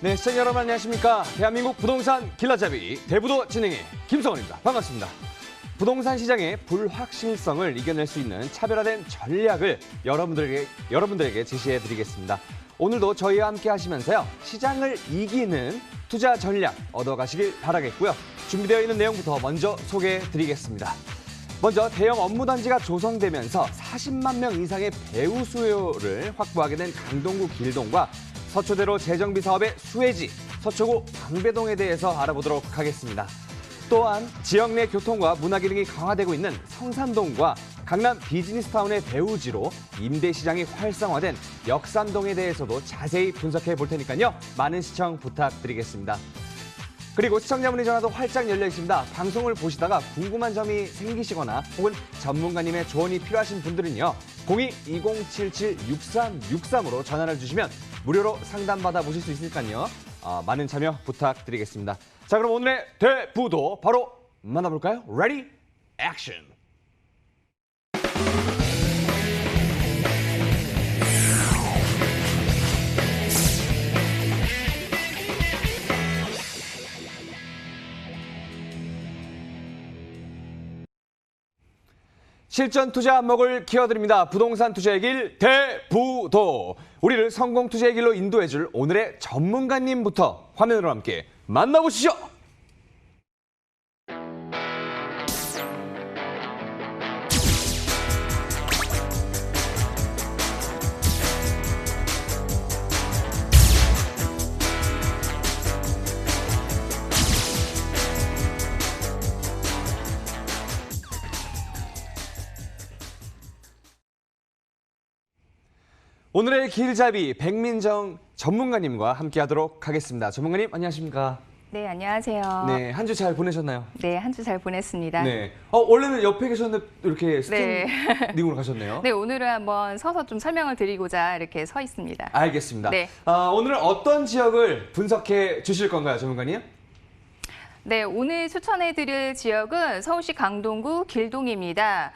네, 시청자 여러분 안녕하십니까. 대한민국 부동산 길라잡이 대부도 진행의 김성원입니다. 반갑습니다. 부동산 시장의 불확실성을 이겨낼 수 있는 차별화된 전략을 여러분들에게 제시해드리겠습니다. 오늘도 저희와 함께 하시면서요. 시장을 이기는 투자 전략 얻어가시길 바라겠고요. 준비되어 있는 내용부터 먼저 소개해드리겠습니다. 먼저 대형 업무단지가 조성되면서 40만 명 이상의 배우 수요를 확보하게 된 강동구 길동과 서초대로 재정비 사업의 수혜지, 서초구 방배동에 대해서 알아보도록 하겠습니다. 또한 지역 내 교통과 문화 기능이 강화되고 있는 성산동과 강남 비즈니스타운의 배우지로 임대시장이 활성화된 역삼동에 대해서도 자세히 분석해 볼 테니까요. 많은 시청 부탁드리겠습니다. 그리고 시청자분의 전화도 활짝 열려 있습니다. 방송을 보시다가 궁금한 점이 생기시거나 혹은 전문가님의 조언이 필요하신 분들은요. 02-2077-6363으로 전화를 주시면 무료로 상담받아 보실 수 있으니까요. 많은 참여 부탁드리겠습니다. 자, 그럼 오늘의 대부도 바로 만나볼까요? Ready? Action! 실전 투자 안목을 키워드립니다. 부동산 투자의 길 대부도. 우리를 성공 투자의 길로 인도해줄 오늘의 전문가님부터 화면으로 함께 만나보시죠. 오늘의 길잡이 백민정 전문가님과 함께하도록 하겠습니다. 전문가님 안녕하십니까? 네, 안녕하세요. 네, 한 주 잘 보내셨나요? 네, 한 주 잘 보냈습니다. 네. 원래는 옆에 계셨는데 이렇게 스탠딩으로 가셨네요. 네, 오늘은 한번 서서 좀 설명을 드리고자 이렇게 서 있습니다. 알겠습니다. 네. 오늘은 어떤 지역을 분석해 주실 건가요, 전문가님? 네, 오늘 추천해드릴 지역은 서울시 강동구 길동입니다.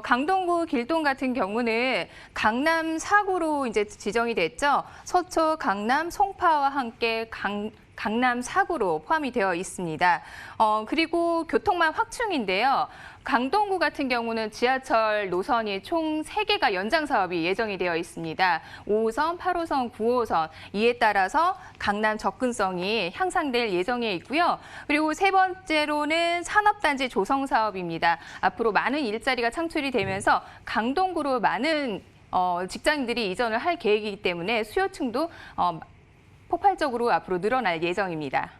강동구 길동 같은 경우는 강남 4구로 이제 지정이 됐죠. 서초, 강남, 송파와 함께 강남 4구로 포함이 되어 있습니다. 그리고 교통망 확충인데요. 강동구 같은 경우는 지하철 노선이 총 3개가 연장 사업이 예정이 되어 있습니다. 5호선, 8호선, 9호선 이에 따라서 강남 접근성이 향상될 예정에 있고요. 그리고 세 번째로는 산업단지 조성 사업입니다. 앞으로 많은 일자리가 창출이 되면서 강동구로 많은 직장인들이 이전을 할 계획이기 때문에 수요층도 폭발적으로 앞으로 늘어날 예정입니다.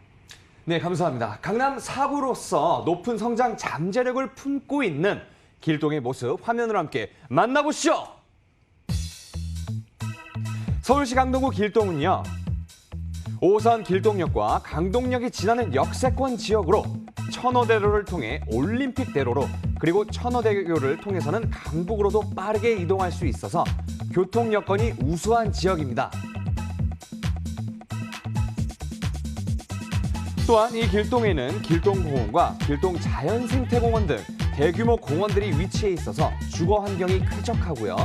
네, 감사합니다. 강남 4구로서 높은 성장 잠재력을 품고 있는 길동의 모습 화면으로 함께 만나보시죠. 서울시 강동구 길동은요. 5호선 길동역과 강동역이 지나는 역세권 지역으로 천호대로를 통해 올림픽대로로 그리고 천호대교를 통해서는 강북으로도 빠르게 이동할 수 있어서 교통 여건이 우수한 지역입니다. 또한 이 길동에는 길동공원과 길동자연생태공원 등 대규모 공원들이 위치해 있어서 주거 환경이 쾌적하고요.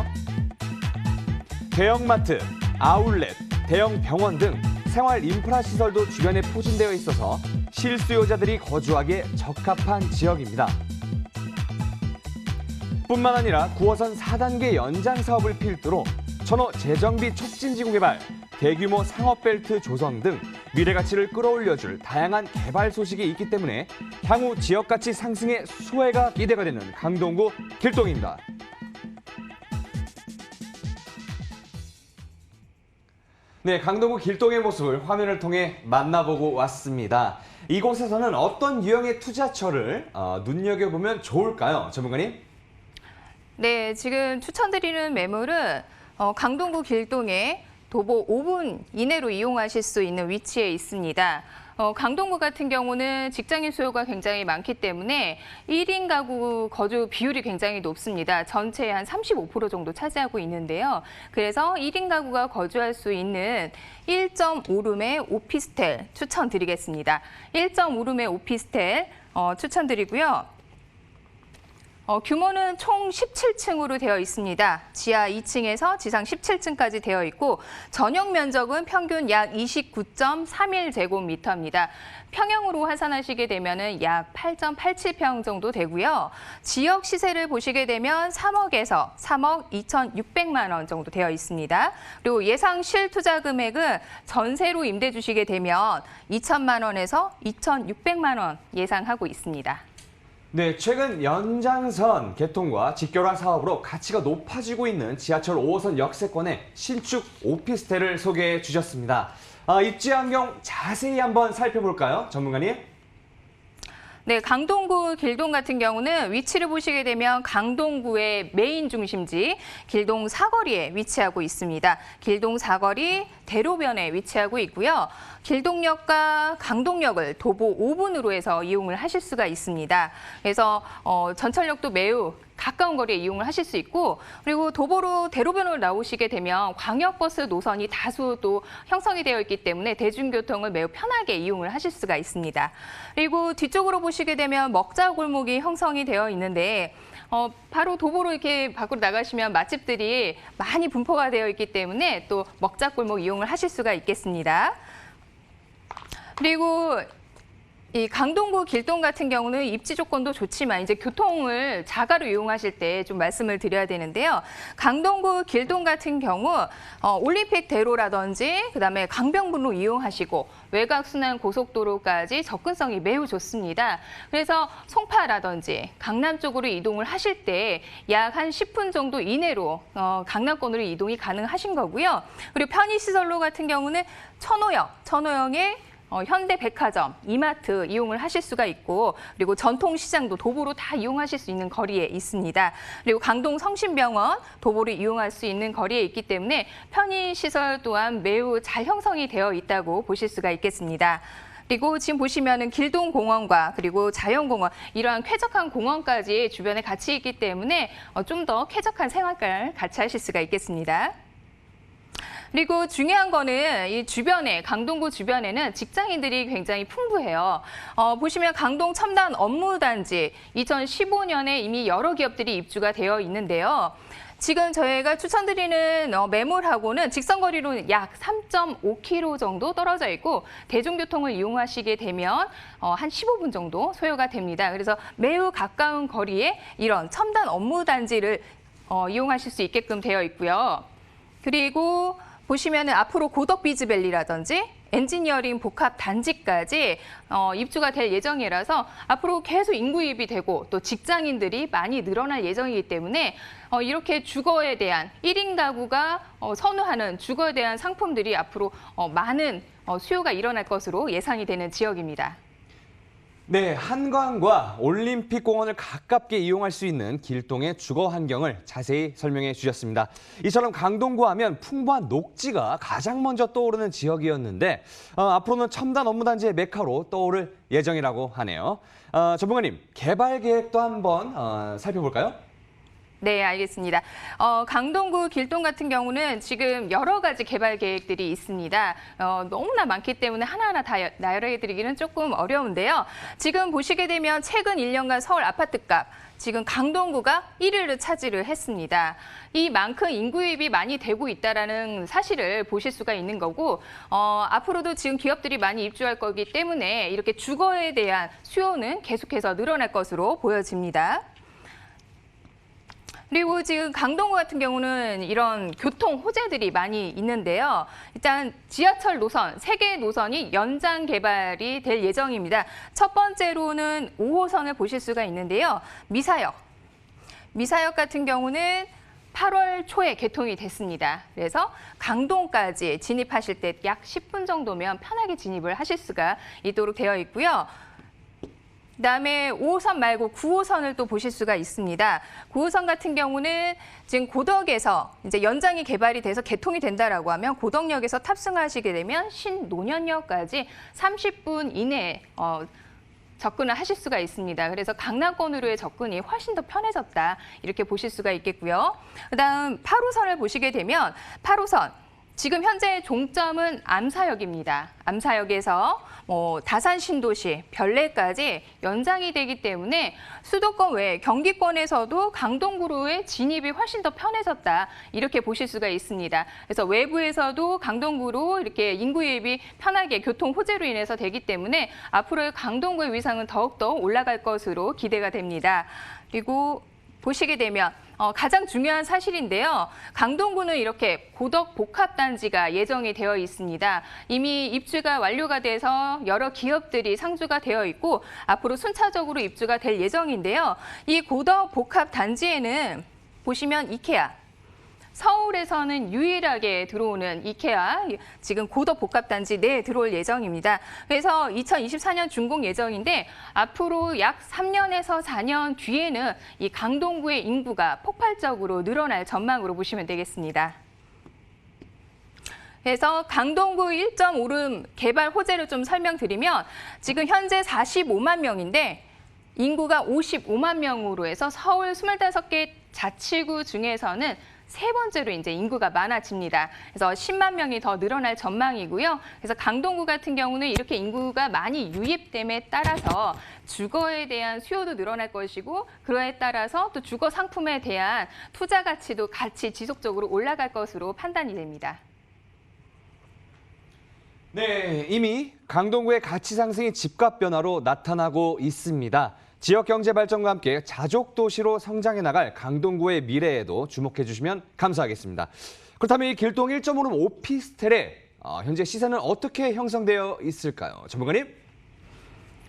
대형마트, 아울렛, 대형 병원 등 생활 인프라 시설도 주변에 포진되어 있어서 실수요자들이 거주하기에 적합한 지역입니다. 뿐만 아니라 9호선 4단계 연장 사업을 필두로 천호 재정비 촉진지구 개발, 대규모 상업벨트 조성 등 미래가치를 끌어올려줄 다양한 개발 소식이 있기 때문에 향후 지역가치 상승의 수혜가 기대가 되는 강동구 길동입니다. 네, 강동구 길동의 모습을 화면을 통해 만나보고 왔습니다. 이곳에서는 어떤 유형의 투자처를 눈여겨보면 좋을까요, 전문가님? 네, 지금 추천드리는 매물은 강동구 길동에 도보 5분 이내로 이용하실 수 있는 위치에 있습니다. 강동구 같은 경우는 직장인 수요가 굉장히 많기 때문에 1인 가구 거주 비율이 굉장히 높습니다. 전체의 한 35% 정도 차지하고 있는데요. 그래서 1인 가구가 거주할 수 있는 1.5룸의 오피스텔 추천드리겠습니다. 1.5룸의 오피스텔 추천드리고요. 규모는 총 17층으로 되어 있습니다. 지하 2층에서 지상 17층까지 되어 있고 전용 면적은 평균 약 29.31제곱미터입니다. 평형으로 환산하시게 되면 약 8.87평 정도 되고요. 지역 시세를 보시게 되면 3억에서 3억 2,600만 원 정도 되어 있습니다. 그리고 예상 실투자 금액은 전세로 임대 주시게 되면 2천만 원에서 2,600만 원 예상하고 있습니다. 네, 최근 연장선 개통과 직결화 사업으로 가치가 높아지고 있는 지하철 5호선 역세권의 신축 오피스텔을 소개해 주셨습니다. 입지 환경 자세히 한번 살펴볼까요, 전문가님? 네, 강동구 길동 같은 경우는 위치를 보시게 되면 강동구의 메인 중심지 길동 사거리에 위치하고 있습니다. 길동 사거리 대로변에 위치하고 있고요. 길동역과 강동역을 도보 5분으로 해서 이용을 하실 수가 있습니다. 그래서 전철역도 매우 가까운 거리에 이용을 하실 수 있고, 그리고 도보로 대로변으로 나오시게 되면 광역버스 노선이 다수 또 형성이 되어 있기 때문에 대중교통을 매우 편하게 이용을 하실 수가 있습니다. 그리고 뒤쪽으로 보시게 되면 먹자 골목이 형성이 되어 있는데 바로 도보로 이렇게 밖으로 나가시면 맛집들이 많이 분포가 되어 있기 때문에 또 먹자 골목 이용을 하실 수가 있겠습니다. 그리고 이 강동구 길동 같은 경우는 입지 조건도 좋지만 이제 교통을 자가로 이용하실 때 좀 말씀을 드려야 되는데요. 강동구 길동 같은 경우 올림픽대로라든지 그다음에 강변북로 이용하시고 외곽 순환 고속도로까지 접근성이 매우 좋습니다. 그래서 송파라든지 강남 쪽으로 이동을 하실 때 약 한 10분 정도 이내로 강남권으로 이동이 가능하신 거고요. 그리고 편의시설로 같은 경우는 천호역에 현대백화점, 이마트 이용을 하실 수가 있고, 그리고 전통시장도 도보로 다 이용하실 수 있는 거리에 있습니다. 그리고 강동 성심병원 도보를 이용할 수 있는 거리에 있기 때문에 편의시설 또한 매우 잘 형성이 되어 있다고 보실 수가 있겠습니다. 그리고 지금 보시면은 길동공원과 그리고 자연공원 이러한 쾌적한 공원까지 주변에 같이 있기 때문에 좀 더 쾌적한 생활을 같이 하실 수가 있겠습니다. 그리고 중요한 거는 이 주변에, 강동구 주변에는 직장인들이 굉장히 풍부해요. 보시면 강동 첨단 업무단지 2015년에 이미 여러 기업들이 입주가 되어 있는데요. 지금 저희가 추천드리는 매물하고는 직선거리로 약 3.5km 정도 떨어져 있고 대중교통을 이용하시게 되면 한 15분 정도 소요가 됩니다. 그래서 매우 가까운 거리에 이런 첨단 업무단지를 이용하실 수 있게끔 되어 있고요. 그리고 보시면은 앞으로 고덕비즈밸리라든지 엔지니어링 복합 단지까지 입주가 될 예정이라서 앞으로 계속 인구 유입이 되고 또 직장인들이 많이 늘어날 예정이기 때문에 이렇게 주거에 대한 1인 가구가 선호하는 주거에 대한 상품들이 앞으로 많은 수요가 일어날 것으로 예상이 되는 지역입니다. 네, 한강과 올림픽공원을 가깝게 이용할 수 있는 길동의 주거 환경을 자세히 설명해 주셨습니다. 이처럼 강동구 하면 풍부한 녹지가 가장 먼저 떠오르는 지역이었는데 앞으로는 첨단 업무단지의 메카로 떠오를 예정이라고 하네요. 전문가님, 개발 계획도 한번 살펴볼까요? 네, 알겠습니다. 강동구 길동 같은 경우는 지금 여러 가지 개발 계획들이 있습니다. 너무나 많기 때문에 하나하나 다 나열해드리기는 조금 어려운데요. 지금 보시게 되면 최근 1년간 서울 아파트값, 지금 강동구가 1위를 차지를 했습니다. 이만큼 인구 유입이 많이 되고 있다는 사실을 보실 수가 있는 거고 앞으로도 지금 기업들이 많이 입주할 거기 때문에 이렇게 주거에 대한 수요는 계속해서 늘어날 것으로 보여집니다. 그리고 지금 강동구 같은 경우는 이런 교통 호재들이 많이 있는데요. 일단 지하철 노선, 3개의 노선이 연장 개발이 될 예정입니다. 첫 번째로는 5호선을 보실 수가 있는데요. 미사역 같은 경우는 8월 초에 개통이 됐습니다. 그래서 강동까지 진입하실 때 약 10분 정도면 편하게 진입을 하실 수가 있도록 되어 있고요. 그다음에 5호선 말고 9호선을 또 보실 수가 있습니다. 9호선 같은 경우는 지금 고덕에서 이제 연장이 개발이 돼서 개통이 된다라고 하면 고덕역에서 탑승하시게 되면 신논현역까지 30분 이내에 접근을 하실 수가 있습니다. 그래서 강남권으로의 접근이 훨씬 더 편해졌다. 이렇게 보실 수가 있겠고요. 그다음 8호선을 보시게 되면 8호선 지금 현재 종점은 암사역입니다. 암사역에서 다산 신도시, 별내까지 연장이 되기 때문에 수도권 외 경기권에서도 강동구로의 진입이 훨씬 더 편해졌다. 이렇게 보실 수가 있습니다. 그래서 외부에서도 강동구로 이렇게 인구 유입이 편하게 교통 호재로 인해서 되기 때문에 앞으로의 강동구의 위상은 더욱더 올라갈 것으로 기대가 됩니다. 그리고 보시게 되면 가장 중요한 사실인데요. 강동구는 이렇게 고덕 복합단지가 예정이 되어 있습니다. 이미 입주가 완료가 돼서 여러 기업들이 상주가 되어 있고 앞으로 순차적으로 입주가 될 예정인데요. 이 고덕 복합단지에는 보시면 이케아, 서울에서는 유일하게 들어오는 이케아, 지금 고덕 복합단지 내에 들어올 예정입니다. 그래서 2024년 준공 예정인데 앞으로 약 3년에서 4년 뒤에는 이 강동구의 인구가 폭발적으로 늘어날 전망으로 보시면 되겠습니다. 그래서 강동구 1.5룸 개발 호재를 좀 설명드리면 지금 현재 45만 명인데 인구가 55만 명으로 해서 서울 25개 자치구 중에서는 세 번째로 이제 인구가 많아집니다. 그래서 10만 명이 더 늘어날 전망이고요. 그래서 강동구 같은 경우는 이렇게 인구가 많이 유입됨에 따라서 주거에 대한 수요도 늘어날 것이고 그에 따라서 또 주거 상품에 대한 투자 가치도 같이 지속적으로 올라갈 것으로 판단이 됩니다. 네, 이미 강동구의 가치 상승이 집값 변화로 나타나고 있습니다. 지역 경제 발전과 함께 자족 도시로 성장해 나갈 강동구의 미래에도 주목해 주시면 감사하겠습니다. 그렇다면 이 길동 1.5룸 오피스텔의 현재 시세는 어떻게 형성되어 있을까요? 전문가님?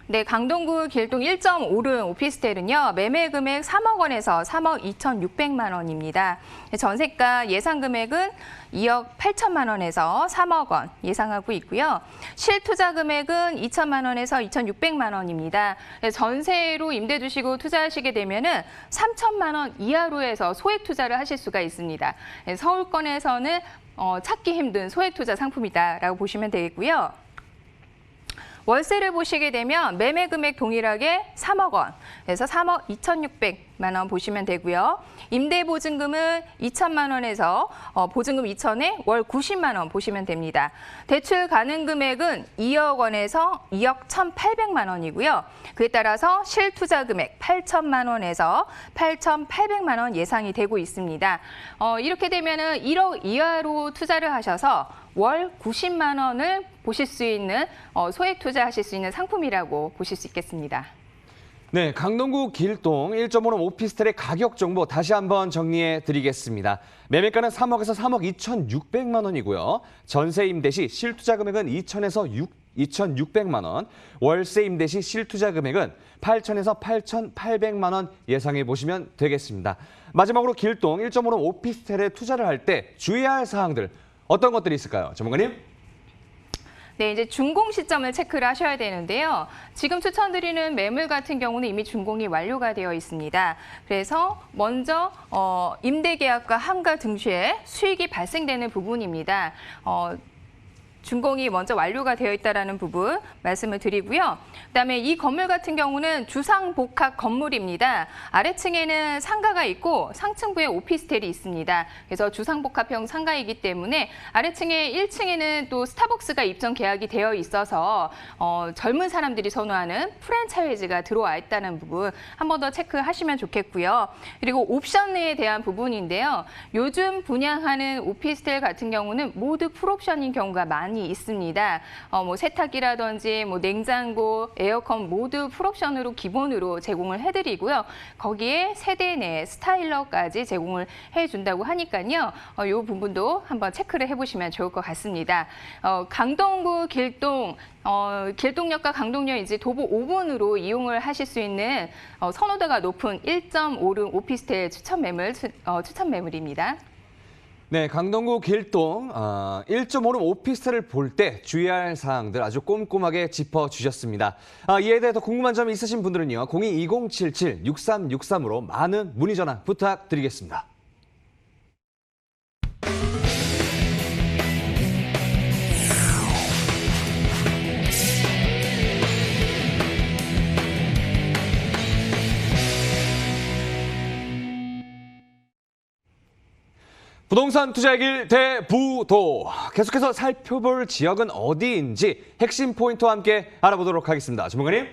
네, 강동구 길동 1.5룸 오피스텔은요, 매매 금액 3억 원에서 3억 2,600만 원입니다. 전세가 예상 금액은 2억 8천만 원에서 3억 원 예상하고 있고요. 실투자 금액은 2천만 원에서 2,600만 원입니다. 전세로 임대 주시고 투자하시게 되면은 3천만 원 이하로 해서 소액 투자를 하실 수가 있습니다. 서울권에서는 찾기 힘든 소액 투자 상품이다라고 보시면 되겠고요. 월세를 보시게 되면 매매 금액 동일하게 3억 원, 그래서 3억 2,600만 원 보시면 되고요. 임대 보증금은 2천만 원에서 보증금 2천에 월 90만 원 보시면 됩니다. 대출 가능 금액은 2억 원에서 2억 1,800만 원이고요. 그에 따라서 실투자 금액 8천만 원에서 8,800만 원 예상이 되고 있습니다. 이렇게 되면은 1억 이하로 투자를 하셔서 월 90만 원을 보실 수 있는 소액 투자하실 수 있는 상품이라고 보실 수 있겠습니다. 네, 강동구 길동 1.5룸 오피스텔의 가격 정보 다시 한번 정리해 드리겠습니다. 매매가는 3억에서 3억 2,600만 원이고요. 전세 임대 시 실투자 금액은 2천에서 2,600만 원, 월세 임대 시 실투자 금액은 8천에서 8,800만 원 예상해 보시면 되겠습니다. 마지막으로 길동 1.5룸 오피스텔에 투자를 할 때 주의해야 할 사항들 어떤 것들이 있을까요? 전문가님? 네, 이제 준공 시점을 체크를 하셔야 되는데요. 지금 추천드리는 매물 같은 경우는 이미 준공이 완료가 되어 있습니다. 그래서 먼저 임대 계약과 함가 등시에 수익이 발생되는 부분입니다. 준공이 먼저 완료가 되어 있다는 부분 말씀을 드리고요. 그다음에 이 건물 같은 경우는 주상복합 건물입니다. 아래층에는 상가가 있고 상층부에 오피스텔이 있습니다. 그래서 주상복합형 상가이기 때문에 아래층에 1층에는 또 스타벅스가 입점 계약이 되어 있어서 젊은 사람들이 선호하는 프랜차이즈가 들어와 있다는 부분 한 번 더 체크하시면 좋겠고요. 그리고 옵션에 대한 부분인데요. 요즘 분양하는 오피스텔 같은 경우는 모두 풀옵션인 경우가 많이 있습니다. 뭐 세탁기라든지 뭐 냉장고, 에어컨 모두 풀옵션으로 기본으로 제공을 해드리고요. 거기에 세대 내 스타일러까지 제공을 해준다고 하니까요. 이 부분도 한번 체크를 해보시면 좋을 것 같습니다. 강동구 길동 길동역과 강동역 이제 도보 5분으로 이용을 하실 수 있는 선호도가 높은 1.5룸 오피스텔 추천 매물입니다. 네, 강동구 길동 1.5룸 오피스텔을 볼 때 주의할 사항들 아주 꼼꼼하게 짚어주셨습니다. 이에 대해 더 궁금한 점이 있으신 분들은요. 02-2077-6363으로 많은 문의 전화 부탁드리겠습니다. 부동산 투자의 길 대부도. 계속해서 살펴볼 지역은 어디인지 핵심 포인트와 함께 알아보도록 하겠습니다. 전문가님.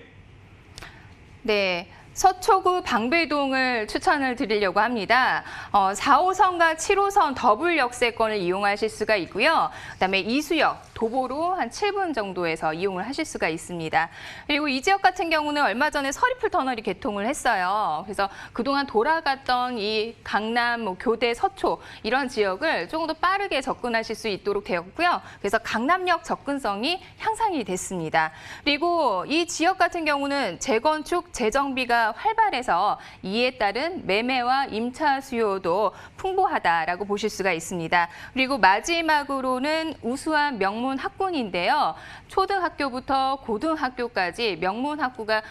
네. 서초구 방배동을 추천을 드리려고 합니다. 4호선과 7호선 더블 역세권을 이용하실 수가 있고요. 그다음에 이수역, 도보로 한 7분 정도에서 이용을 하실 수가 있습니다. 그리고 이 지역 같은 경우는 얼마 전에 서리풀 터널이 개통을 했어요. 그래서 그동안 돌아갔던 이 강남, 교대, 서초 이런 지역을 조금 더 빠르게 접근하실 수 있도록 되었고요. 그래서 강남역 접근성이 향상이 됐습니다. 그리고 이 지역 같은 경우는 재건축, 재정비가 활발해서 이에 따른 매매와 임차 수요도 풍부하다라고 보실 수가 있습니다. 그리고 마지막으로는 우수한 명문 학군인데요. 초등학교부터 고등학교까지 명문 학구가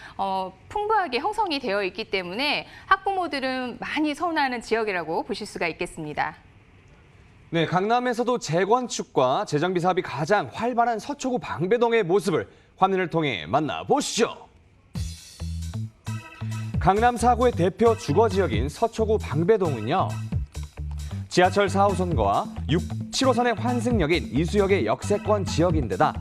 풍부하게 형성이 되어 있기 때문에 학부모들은 많이 선호하는 지역이라고 보실 수가 있겠습니다. 네, 강남에서도 재건축과 재정비 사업이 가장 활발한 서초구 방배동의 모습을 화면을 통해 만나보시죠. 강남 4구의 대표 주거지역인 서초구 방배동은요. 지하철 4호선과 7호선의 환승역인 이수역의 역세권 지역인데다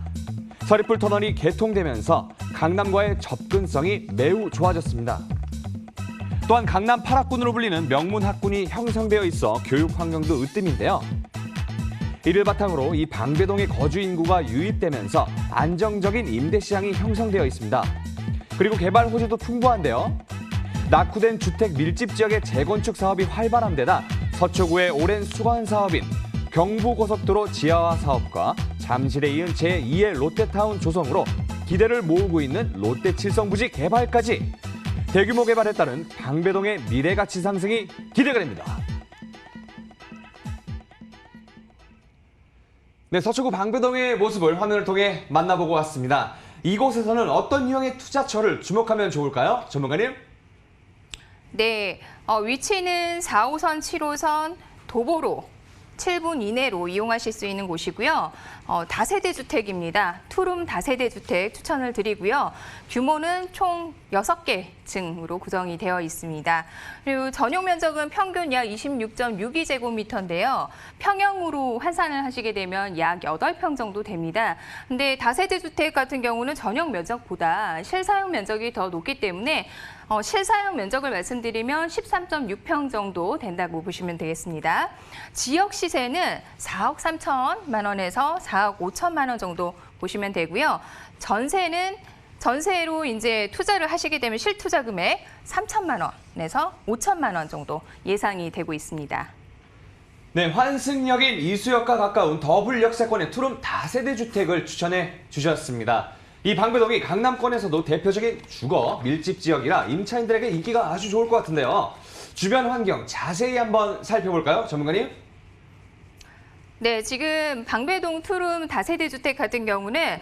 서리풀 터널이 개통되면서 강남과의 접근성이 매우 좋아졌습니다. 또한 강남 8학군으로 불리는 명문 학군이 형성되어 있어 교육 환경도 으뜸인데요. 이를 바탕으로 이 방배동의 거주 인구가 유입되면서 안정적인 임대 시장이 형성되어 있습니다. 그리고 개발 호재도 풍부한데요. 낙후된 주택 밀집 지역의 재건축 사업이 활발한 데다 서초구의 오랜 수건 사업인 경부고속도로 지하화 사업과 잠실에 이은 제2의 롯데타운 조성으로 기대를 모으고 있는 롯데 칠성부지 개발까지 대규모 개발에 따른 방배동의 미래 가치 상승이 기대가 됩니다. 네, 서초구 방배동의 모습을 화면을 통해 만나보고 왔습니다. 이곳에서는 어떤 유형의 투자처를 주목하면 좋을까요? 전문가님? 네, 위치는 4호선, 7호선 도보로 7분 이내로 이용하실 수 있는 곳이고요. 다세대 주택입니다. 투룸 다세대 주택 추천을 드리고요. 규모는 총 6개 층으로 구성이 되어 있습니다. 그리고 전용 면적은 평균 약 26.62제곱미터인데요. 평형으로 환산을 하시게 되면 약 8평 정도 됩니다. 근데 다세대 주택 같은 경우는 전용 면적보다 실사용 면적이 더 높기 때문에 실사용 면적을 말씀드리면 13.6평 정도 된다고 보시면 되겠습니다. 지역 시세는 4억 3천만 원에서 4억 5천만 원 정도 보시면 되고요. 전세로 이제 투자를 하시게 되면 실투자 금액 3천만 원에서 5천만 원 정도 예상이 되고 있습니다. 네, 환승역인 이수역과 가까운 더블 역세권의 투룸 다세대 주택을 추천해 주셨습니다. 이 방배동이 강남권에서도 대표적인 주거 밀집 지역이라 임차인들에게 인기가 아주 좋을 것 같은데요. 주변 환경 자세히 한번 살펴볼까요, 전문가님? 네, 지금 방배동 투룸 다세대 주택 같은 경우는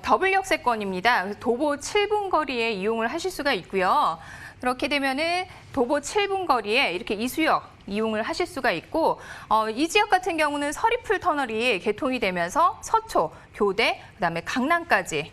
더블 역세권입니다. 도보 7분 거리에 이용을 하실 수가 있고요. 그렇게 되면은 도보 7분 거리에 이렇게 이수역 이용을 하실 수가 있고 이 지역 같은 경우는 서리풀 터널이 개통이 되면서 서초, 교대, 그다음에 강남까지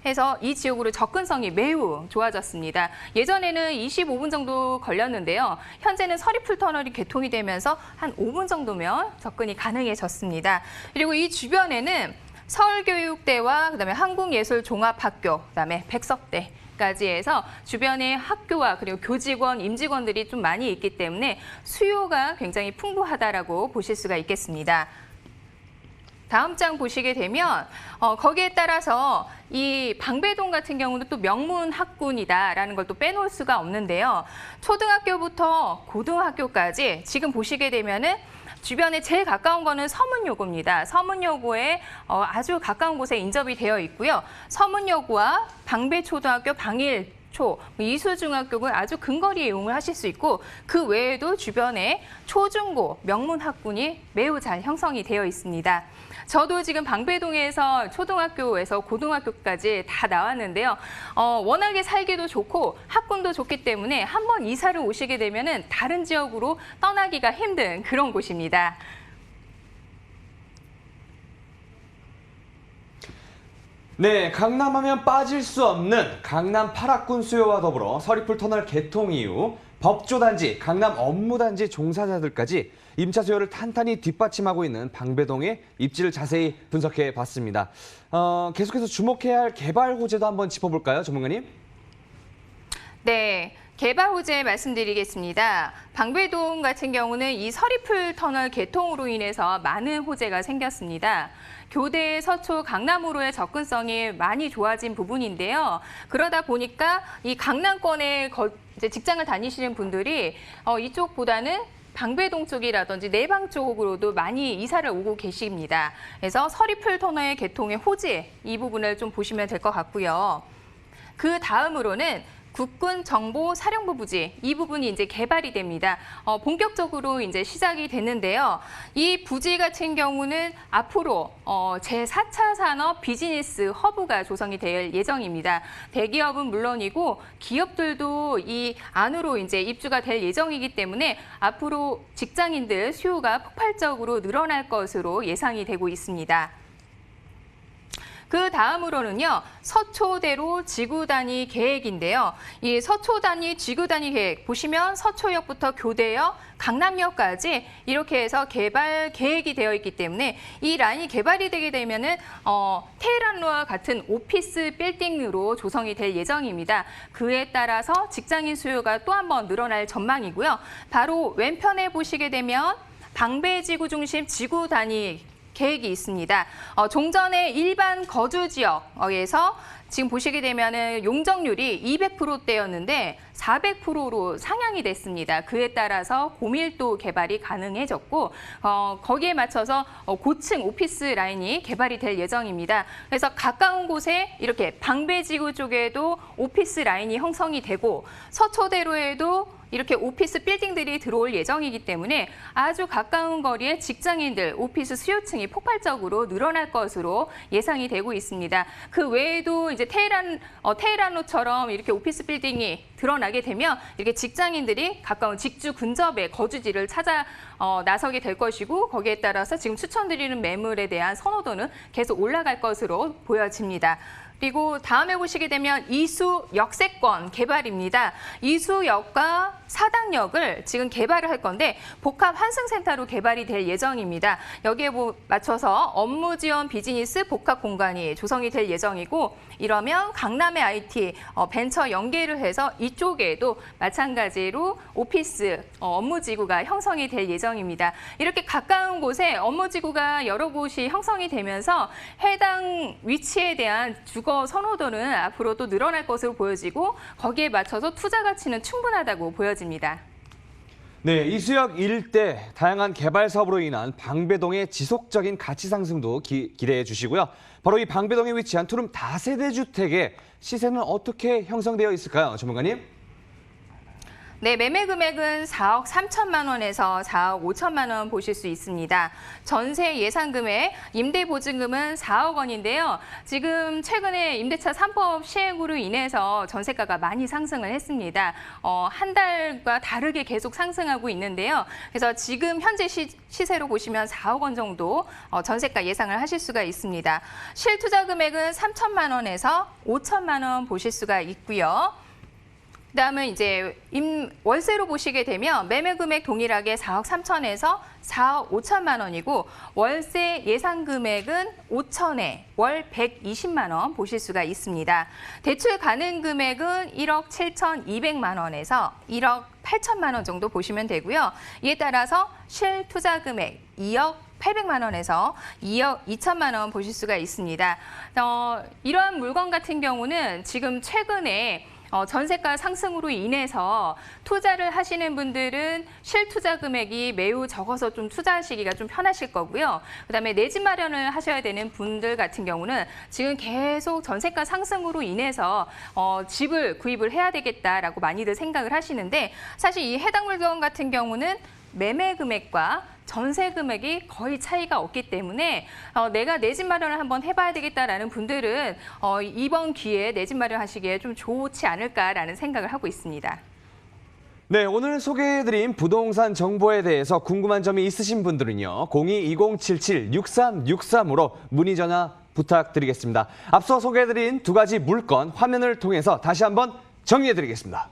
해서 이 지역으로 접근성이 매우 좋아졌습니다. 예전에는 25분 정도 걸렸는데요. 현재는 서리풀 터널이 개통이 되면서 한 5분 정도면 접근이 가능해졌습니다. 그리고 이 주변에는 서울교육대와 그다음에 한국예술종합학교, 그다음에 백석대까지 해서 주변에 학교와 그리고 교직원, 임직원들이 좀 많이 있기 때문에 수요가 굉장히 풍부하다라고 보실 수가 있겠습니다. 다음 장 보시게 되면 거기에 따라서 이 방배동 같은 경우는 또 명문 학군이다라는 걸 또 빼놓을 수가 없는데요. 초등학교부터 고등학교까지 지금 보시게 되면은 주변에 제일 가까운 거는 서문여고입니다. 서문여고에 아주 가까운 곳에 인접이 되어 있고요. 서문여고와 방배초등학교, 방일초, 이수중학교는 아주 근거리에 이용을 하실 수 있고 그 외에도 주변에 초중고 명문 학군이 매우 잘 형성이 되어 있습니다. 저도 지금 방배동에서 초등학교에서 고등학교까지 다 나왔는데요. 워낙에 살기도 좋고 학군도 좋기 때문에 한번 이사를 오시게 되면은 다른 지역으로 떠나기가 힘든 그런 곳입니다. 네, 강남하면 빠질 수 없는 강남 8학군 수요와 더불어 서리풀 터널 개통 이후 법조단지, 강남 업무단지 종사자들까지 임차 수요를 탄탄히 뒷받침하고 있는 방배동의 입지를 자세히 분석해 봤습니다. 계속해서 주목해야 할 개발 호재도 한번 짚어볼까요, 전문가님? 네. 개발 호재 말씀드리겠습니다. 방배동 같은 경우는 이 서리풀 터널 개통으로 인해서 많은 호재가 생겼습니다. 교대, 서초, 강남으로의 접근성이 많이 좋아진 부분인데요. 그러다 보니까 이 강남권에 이제 직장을 다니시는 분들이 이쪽보다는 방배동 쪽이라든지 내방 쪽으로도 많이 이사를 오고 계십니다. 그래서 서리풀 터널의 개통의 호재 이 부분을 좀 보시면 될 것 같고요. 그 다음으로는 국군정보사령부 부지 이 부분이 이제 개발이 됩니다. 본격적으로 이제 시작이 됐는데요. 이 부지 같은 경우는 앞으로 제4차 산업 비즈니스 허브가 조성이 될 예정입니다. 대기업은 물론이고 기업들도 이 안으로 이제 입주가 될 예정이기 때문에 앞으로 직장인들 수요가 폭발적으로 늘어날 것으로 예상이 되고 있습니다. 그 다음으로는요, 서초대로 지구 단위 계획인데요. 이 서초 단위 지구 단위 계획 보시면 서초역부터 교대역, 강남역까지 이렇게 해서 개발 계획이 되어 있기 때문에 이 라인이 개발이 되게 되면은 테헤란로와 같은 오피스 빌딩으로 조성이 될 예정입니다. 그에 따라서 직장인 수요가 또 한 번 늘어날 전망이고요. 바로 왼편에 보시게 되면 방배지구 중심 지구 단위 계획이 있습니다. 종전의 일반 거주 지역에서 지금 보시게 되면은 용적률이 200%대였는데 400%로 상향이 됐습니다. 그에 따라서 고밀도 개발이 가능해졌고 거기에 맞춰서 고층 오피스 라인이 개발이 될 예정입니다. 그래서 가까운 곳에 이렇게 방배지구 쪽에도 오피스 라인이 형성이 되고 서초대로에도 이렇게 오피스 빌딩들이 들어올 예정이기 때문에 아주 가까운 거리에 직장인들, 오피스 수요층이 폭발적으로 늘어날 것으로 예상이 되고 있습니다. 그 외에도 이제 테헤란로처럼 이렇게 오피스 빌딩이 드러나게 되면 이렇게 직장인들이 가까운 직주 근접의 거주지를 찾아 나서게 될 것이고 거기에 따라서 지금 추천드리는 매물에 대한 선호도는 계속 올라갈 것으로 보여집니다. 그리고 다음에 보시게 되면 이수 역세권 개발입니다. 이수역과 사당역을 지금 개발을 할 건데 복합 환승센터로 개발이 될 예정입니다. 여기에 맞춰서 업무 지원 비즈니스 복합 공간이 조성이 될 예정이고 이러면 강남의 IT 벤처 연계를 해서 이쪽에도 마찬가지로 오피스 업무지구가 형성이 될 예정입니다. 이렇게 가까운 곳에 업무지구가 여러 곳이 형성이 되면서 해당 위치에 대한 주거 선호도는 앞으로 또 늘어날 것으로 보여지고 거기에 맞춰서 투자 가치는 충분하다고 보여집니다. 네, 이수역 일대 다양한 개발 사업으로 인한 방배동의 지속적인 가치 상승도 기대해 주시고요. 바로 이 방배동에 위치한 투룸 다세대 주택의 시세는 어떻게 형성되어 있을까요, 전문가님? 네, 매매 금액은 4억 3천만 원에서 4억 5천만 원 보실 수 있습니다. 전세 예상 금액, 임대 보증금은 4억 원인데요. 지금 최근에 임대차 3법 시행으로 인해서 전세가가 많이 상승을 했습니다. 한 달과 다르게 계속 상승하고 있는데요. 그래서 지금 현재 시세로 보시면 4억 원 정도 전세가 예상을 하실 수가 있습니다. 실투자 금액은 3천만 원에서 5천만 원 보실 수가 있고요. 그다음에 이제 월세로 보시게 되면 매매 금액 동일하게 4억 3천에서 4억 5천만 원이고 월세 예상 금액은 5천에 월 120만 원 보실 수가 있습니다. 대출 가능 금액은 1억 7,200만 원에서 1억 8천만 원 정도 보시면 되고요. 이에 따라서 실투자 금액 2억 800만 원에서 2억 2천만 원 보실 수가 있습니다. 이러한 물건 같은 경우는 지금 최근에 전세가 상승으로 인해서 투자를 하시는 분들은 실투자 금액이 매우 적어서 좀 투자하시기가 좀 편하실 거고요. 그다음에 내 집 마련을 하셔야 되는 분들 같은 경우는 지금 계속 전세가 상승으로 인해서 집을 구입을 해야 되겠다라고 많이들 생각을 하시는데 사실 이 해당 물건 같은 경우는 매매 금액과 전세 금액이 거의 차이가 없기 때문에 내가 내 집 마련을 한번 해봐야 되겠다라는 분들은 이번 기회에 내 집 마련하시기에 좀 좋지 않을까라는 생각을 하고 있습니다. 네, 오늘 소개해드린 부동산 정보에 대해서 궁금한 점이 있으신 분들은요. 02-2077-6363으로 문의 전화 부탁드리겠습니다. 앞서 소개해드린 두 가지 물건 화면을 통해서 다시 한번 정리해드리겠습니다.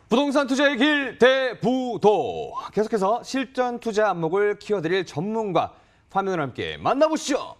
부동산 투자의 길 대부도. 계속해서 실전 투자 안목을 키워드릴 전문가 화면을 함께 만나보시죠.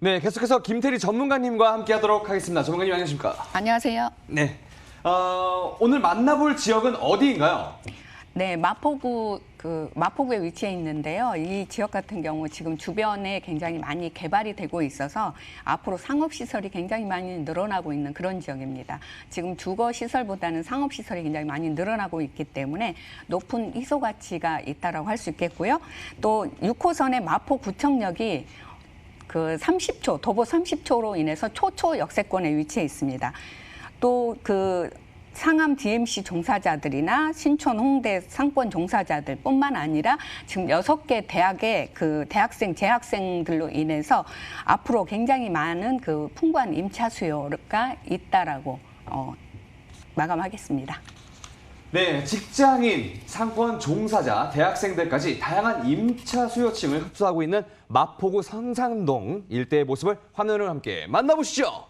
네, 계속해서 김태리 전문가님과 함께하도록 하겠습니다. 전문가님 안녕하십니까? 안녕하세요. 네, 오늘 만나볼 지역은 어디인가요? 네, 마포구에 위치해 있는데요. 이 지역 같은 경우 지금 주변에 굉장히 많이 개발이 되고 있어서 앞으로 상업시설이 굉장히 많이 늘어나고 있는 그런 지역입니다. 지금 주거시설보다는 상업시설이 굉장히 많이 늘어나고 있기 때문에 높은 희소 가치가 있다라고 할 수 있겠고요. 또 6호선의 마포구청역이 그 30초, 도보 30초로 인해서 초초 역세권에 위치해 있습니다. 또 그 상암 DMC 종사자들이나 신촌 홍대 상권 종사자들뿐만 아니라 지금 6개 대학의 그 대학생, 재학생들로 인해서 앞으로 굉장히 많은 그 풍부한 임차 수요가 있다라고 마감하겠습니다. 네, 직장인, 상권 종사자, 대학생들까지 다양한 임차 수요층을 흡수하고 있는 마포구 성산동 일대의 모습을 화면으로 함께 만나보시죠.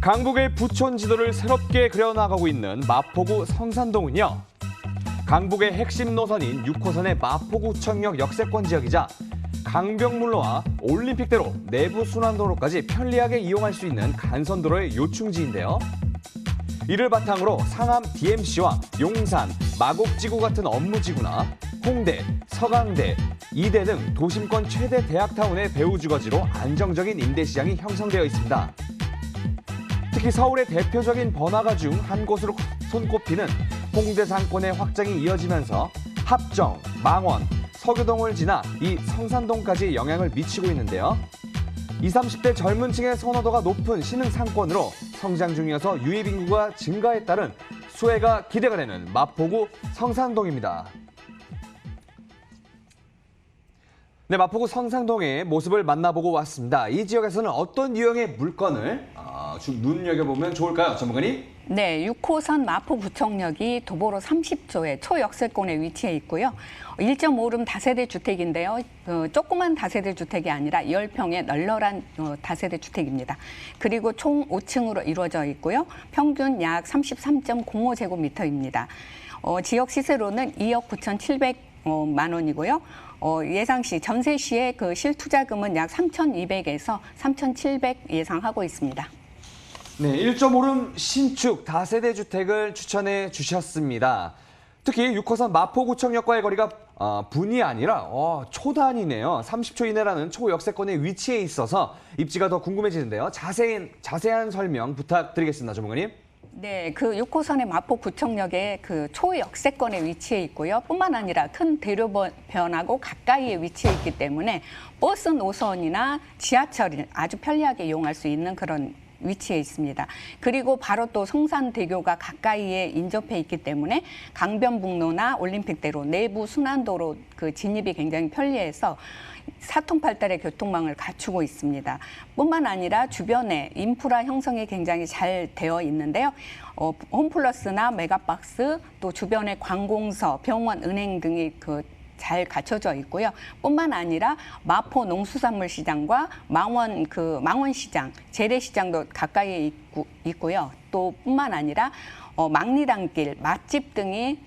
강북의 부촌 지도를 새롭게 그려나가고 있는 마포구 성산동은요. 강북의 핵심 노선인 6호선의 마포구청역 역세권 지역이자 강변물로와 올림픽대로 내부 순환도로까지 편리하게 이용할 수 있는 간선도로의 요충지인데요. 이를 바탕으로 상암 DMC와 용산, 마곡지구 같은 업무지구나 홍대, 서강대, 이대 등 도심권 최대 대학타운의 배후주거지로 안정적인 임대시장이 형성되어 있습니다. 특히 서울의 대표적인 번화가 중 한 곳으로 손꼽히는 홍대 상권의 확장이 이어지면서 합정, 망원, 서교동을 지나 이 성산동까지 영향을 미치고 있는데요. 20, 30대 젊은 층의 선호도가 높은 신흥 상권으로 성장 중이어서 유입 인구가 증가에 따른 수혜가 기대가 되는 마포구 성산동입니다. 네, 마포구 성산동의 모습을 만나보고 왔습니다. 이 지역에서는 어떤 유형의 물건을 눈여겨보면 좋을까요, 전문가님? 네, 6호선 마포구청역이 도보로 30초의 초역세권에 위치해 있고요. 1.5룸 다세대 주택인데요. 조그만 다세대 주택이 아니라 10평의 널널한 다세대 주택입니다. 그리고 총 5층으로 이루어져 있고요. 평균 약 33.05제곱미터입니다. 지역 시세로는 2억 9,700만 원이고요. 예상시 전세 시의 그 실투자금은 약 3,200에서 3,700 예상하고 있습니다. 네, 1.5룸 신축 다세대 주택을 추천해 주셨습니다. 특히 6호선 마포구청역과의 거리가 분이 아니라 초단이네요. 30초 이내라는 초역세권에 위치해 있어서 입지가 더 궁금해지는데요. 자세한 설명 부탁드리겠습니다, 전문가님. 네, 그 6호선의 마포구청역에 그 초역세권에 위치해 있고요. 뿐만 아니라 큰 대로변하고 가까이에 위치해 있기 때문에 버스 노선이나 지하철을 아주 편리하게 이용할 수 있는 그런 위치해 있습니다. 그리고 바로 또 성산대교가 가까이에 인접해 있기 때문에 강변북로나 올림픽대로 내부 순환도로 그 진입이 굉장히 편리해서 사통팔달의 교통망을 갖추고 있습니다. 뿐만 아니라 주변에 인프라 형성이 굉장히 잘 되어 있는데요. 홈플러스나 메가박스 또 주변에 관공서, 병원, 은행 등이 잘 갖춰져 있고요. 뿐만 아니라 마포 농수산물 시장과 망원시장, 재래시장도 가까이에 있고요. 또 뿐만 아니라 막리단길, 맛집 등이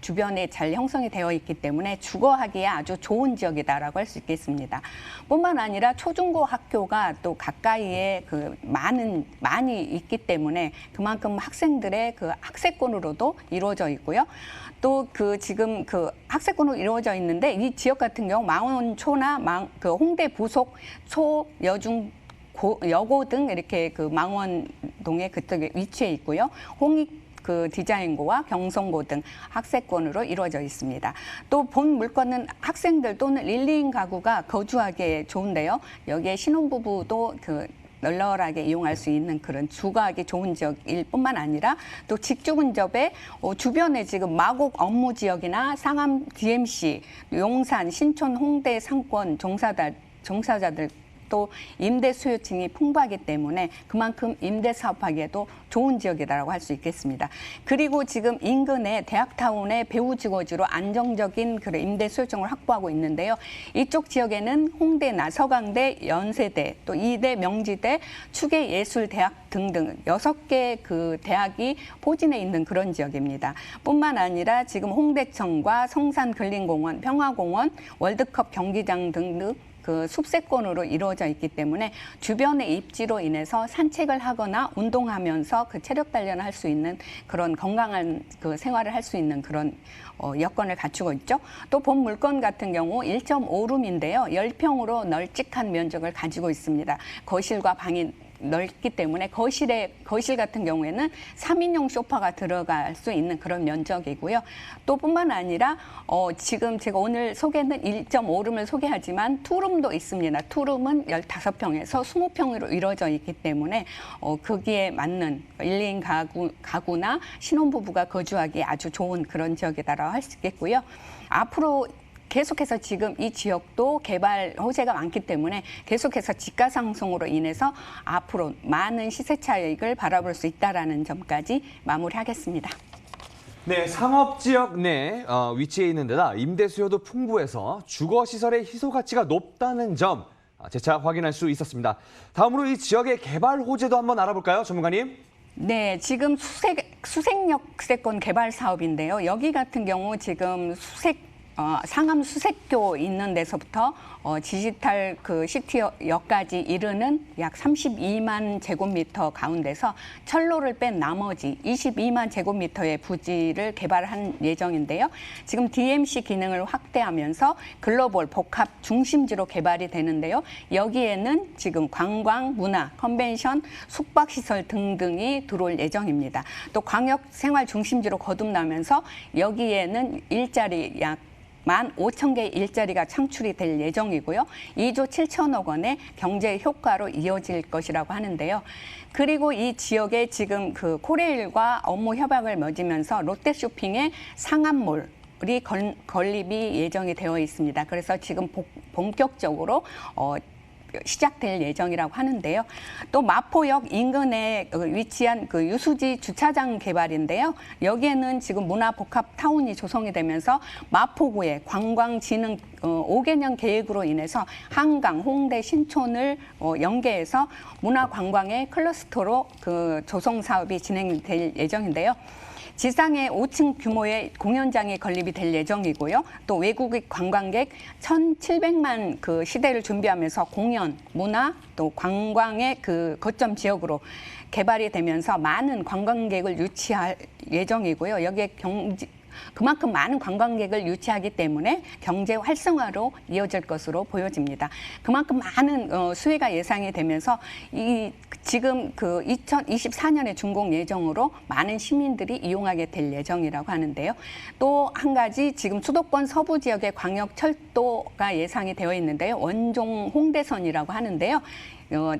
주변에 잘 형성이 되어 있기 때문에 주거하기에 아주 좋은 지역이다라고 할 수 있겠습니다. 뿐만 아니라 초중고 학교가 또 가까이에 많이 있기 때문에 그만큼 학생들의 그 학세권으로도 이루어져 있고요. 또 지금 학세권으로 이루어져 있는데 이 지역 같은 경우 망원초나 홍대 부속 초, 여중, 여고 등 이렇게 망원동에 그쪽에 위치해 있고요. 홍익 디자인고와 경성고 등 학세권으로 이루어져 있습니다. 또 본 물건은 학생들 또는 릴리인 가구가 거주하기에 좋은데요. 여기에 신혼부부도 널널하게 이용할 수 있는 그런 주거하기 좋은 지역일 뿐만 아니라 또 직주 근접에 주변에 지금 마곡 업무 지역이나 상암 DMC, 용산, 신촌, 홍대 상권 종사자들 또 임대 수요층이 풍부하기 때문에 그만큼 임대 사업하기에도 좋은 지역이라고 할 수 있겠습니다. 그리고 지금 인근에 대학타운의 배후지거지로 안정적인 그런 임대 수요층을 확보하고 있는데요. 이쪽 지역에는 홍대나 서강대, 연세대, 또 이대, 명지대, 추계예술대학 등등 6개 그 대학이 포진해 있는 그런 지역입니다. 뿐만 아니라 지금 홍대청과 성산근린공원, 평화공원, 월드컵 경기장 등등 그 숲세권으로 이루어져 있기 때문에 주변의 입지로 인해서 산책을 하거나 운동하면서 그 체력 단련을 할 수 있는 그런 건강한 그 생활을 할 수 있는 그런 여건을 갖추고 있죠. 또 본 물건 같은 경우 1.5룸인데요. 10평으로 널찍한 면적을 가지고 있습니다. 거실과 방이 넓기 때문에 거실 같은 경우에는 3인용 소파가 들어갈 수 있는 그런 면적이고요. 또 뿐만 아니라 지금 제가 오늘 소개는 1.5룸을 소개하지만 투룸도 있습니다. 투룸은 15평에서 20평으로 이루어져 있기 때문에 거기에 맞는 1인 가구나 신혼부부가 거주하기 아주 좋은 그런 지역이다라고 할 수 있겠고요. 앞으로 계속해서 지금 이 지역도 개발 호재가 많기 때문에 계속해서 지가 상승으로 인해서 앞으로 많은 시세 차익을 바라볼 수 있다는 점까지 마무리하겠습니다. 네, 상업지역 내 위치해 있는 데다 임대 수요도 풍부해서 주거시설의 희소 가치가 높다는 점 재차 확인할 수 있었습니다. 다음으로 이 지역의 개발 호재도 한번 알아볼까요, 전문가님? 네, 지금 수색역세권 개발 사업인데요. 여기 같은 경우 지금 상암 수색교 있는 데서부터 디지털 그 시티역까지 이르는 약 32만 제곱미터 가운데서 철로를 뺀 나머지 22만 제곱미터의 부지를 개발한 예정인데요. 지금 DMC 기능을 확대하면서 글로벌 복합 중심지로 개발이 되는데요. 여기에는 지금 관광, 문화, 컨벤션, 숙박시설 등등이 들어올 예정입니다. 또 광역 생활 중심지로 거듭나면서 여기에는 일자리 약 15,000개의 일자리가 창출이 될 예정이고요. 2조 7천억 원의 경제 효과로 이어질 것이라고 하는데요. 그리고 이 지역에 지금 그 코레일과 업무 협약을 맺으면서 롯데쇼핑의 상암몰이 건립이 예정이 되어 있습니다. 그래서 지금 본격적으로 시작될 예정이라고 하는데요. 또 마포역 인근에 위치한 그 유수지 주차장 개발인데요. 여기에는 지금 문화복합타운이 조성이 되면서 마포구의 관광진흥 5개년 계획으로 인해서 한강, 홍대, 신촌을 연계해서 문화관광의 클러스터로 그 조성 사업이 진행될 예정인데요. 지상에 5층 규모의 공연장이 건립이 될 예정이고요. 또 외국인 관광객 1,700만 그 시대를 준비하면서 공연, 문화, 또 관광의 그 거점 지역으로 개발이 되면서 많은 관광객을 유치할 예정이고요. 여기에 그만큼 많은 관광객을 유치하기 때문에 경제 활성화로 이어질 것으로 보여집니다. 그만큼 많은 수혜가 예상이 되면서 지금 그 2024년에 준공 예정으로 많은 시민들이 이용하게 될 예정이라고 하는데요. 또 한 가지 지금 수도권 서부 지역의 광역철도가 예상이 되어 있는데요. 원종 홍대선이라고 하는데요.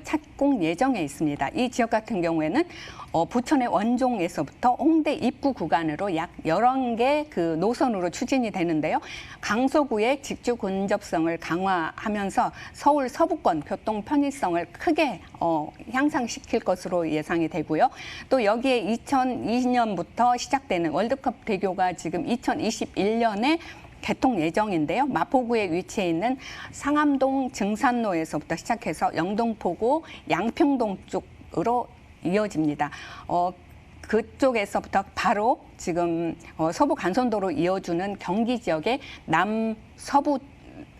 착공 예정에 있습니다. 이 지역 같은 경우에는 부천의 원종에서부터 홍대 입구 구간으로 약 11개 그 노선으로 추진이 되는데요. 강서구의 직주 근접성을 강화하면서 서울 서부권 교통 편의성을 크게 향상시킬 것으로 예상이 되고요. 또 여기에 2002년부터 시작되는 월드컵 대교가 지금 2021년에 개통 예정인데요. 마포구에 위치해 있는 상암동 증산로에서부터 시작해서 영등포구 양평동 쪽으로 이어집니다. 그쪽에서부터 바로 지금 서부 간선도로 이어주는 경기 지역의